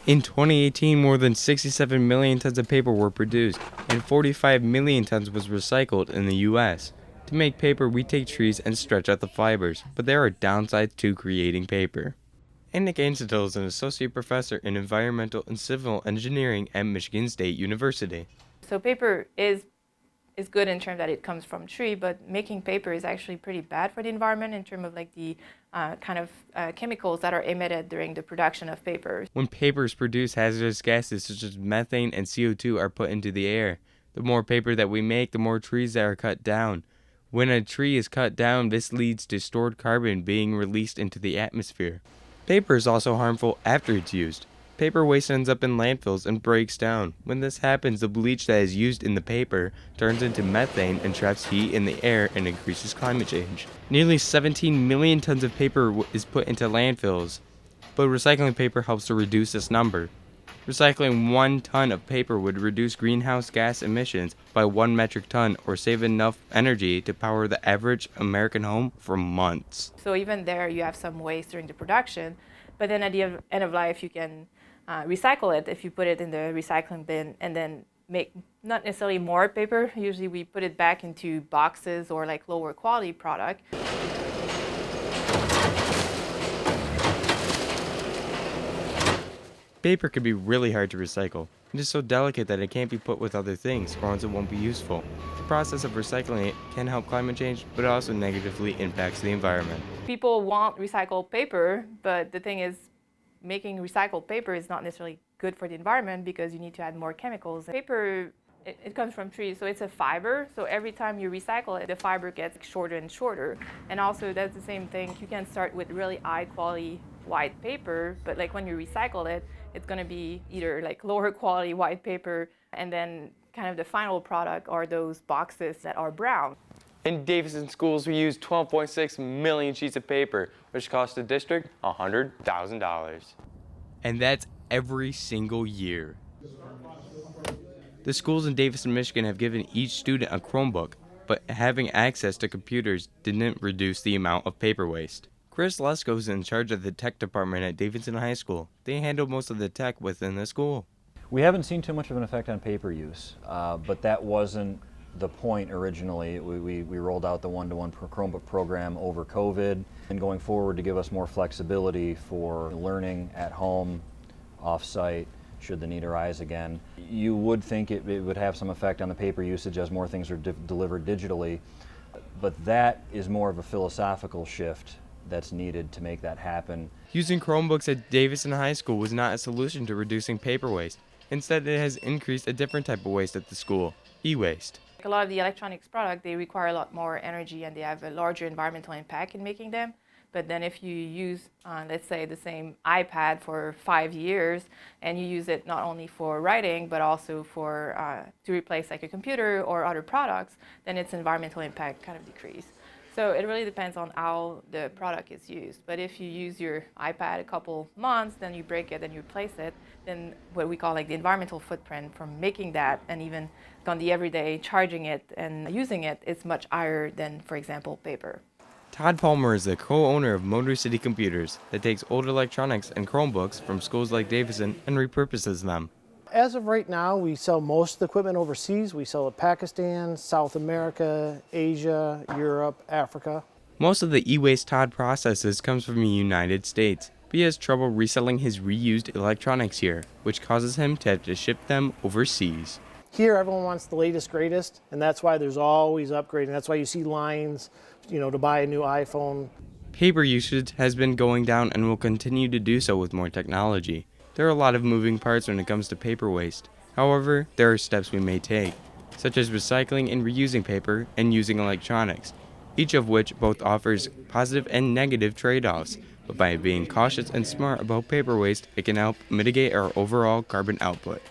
In 2018, more than 67 million tons of paper were produced, and 45 million tons was recycled in the U.S. To make paper, we take trees and stretch out the fibers, but there are downsides to creating paper. And Nick Ansedil is an associate professor in environmental and civil engineering at Michigan State University. So paper is good in terms that it comes from tree, but making paper is actually pretty bad for the environment in terms of like the chemicals that are emitted during the production of paper. When paper is produced, hazardous gases such as methane and CO2 are put into the air. The more paper that we make, the more trees that are cut down. When a tree is cut down, this leads to stored carbon being released into the atmosphere. Paper is also harmful after it's used. Paper waste ends up in landfills and breaks down. When this happens, the bleach that is used in the paper turns into methane and traps heat in the air and increases climate change. Nearly 17 million tons of paper is put into landfills, but recycling paper helps to reduce this number. Recycling 1 ton of paper would reduce greenhouse gas emissions by 1 metric ton or save enough energy to power the average American home for months. So even there you have some waste during the production, but then at the end of life you can recycle it if you put it in the recycling bin and then make not necessarily more paper. Usually we put it back into boxes or like lower quality product. Paper can be really hard to recycle. It is so delicate that it can't be put with other things, or else it won't be useful. The process of recycling it can help climate change, but it also negatively impacts the environment. People want recycled paper, but the thing is, making recycled paper is not necessarily good for the environment because you need to add more chemicals. Paper, it comes from trees, so it's a fiber. So every time you recycle it, the fiber gets shorter and shorter. And also that's the same thing. You can start with really high quality white paper, but like when you recycle it, it's going to be either like lower quality white paper, and then kind of the final product are those boxes that are brown. In Davison schools, we use 12.6 million sheets of paper, which cost the district $100,000. And that's every single year. The schools in Davison, Michigan have given each student a Chromebook, but having access to computers didn't reduce the amount of paper waste. Chris Lesko is in charge of the tech department at Davidson High School. They handle most of the tech within the school. We haven't seen too much of an effect on paper use, but that wasn't the point originally. We rolled out the one-to-one Chromebook program over COVID and going forward to give us more flexibility for learning at home, off-site, should the need arise again. You would think it would have some effect on the paper usage as more things are delivered digitally, but that is more of a philosophical shift that's needed to make that happen. Using Chromebooks at Davison High School was not a solution to reducing paper waste. Instead, it has increased a different type of waste at the school, e-waste. A lot of the electronics products, they require a lot more energy and they have a larger environmental impact in making them. But then if you use, let's say, the same iPad for 5 years and you use it not only for writing but also for to replace like a computer or other products, then its environmental impact kind of decreases. So it really depends on how the product is used. But if you use your iPad a couple months, then you break it and you replace it, then what we call like the environmental footprint from making that and even on the everyday charging it and using it is much higher than, for example, paper. Todd Palmer is the co-owner of Motor City Computers that takes old electronics and Chromebooks from schools like Davison and repurposes them. As of right now, we sell most of the equipment overseas. We sell it Pakistan, South America, Asia, Europe, Africa. Most of the e-waste Todd processes comes from the United States, but he has trouble reselling his reused electronics here, which causes him to have to ship them overseas. Here, everyone wants the latest, greatest, and that's why there's always upgrading. That's why you see lines, to buy a new iPhone. Paper usage has been going down and will continue to do so with more technology. There are a lot of moving parts when it comes to paper waste. However, there are steps we may take, such as recycling and reusing paper and using electronics, each of which both offers positive and negative trade-offs. But by being cautious and smart about paper waste, it can help mitigate our overall carbon output.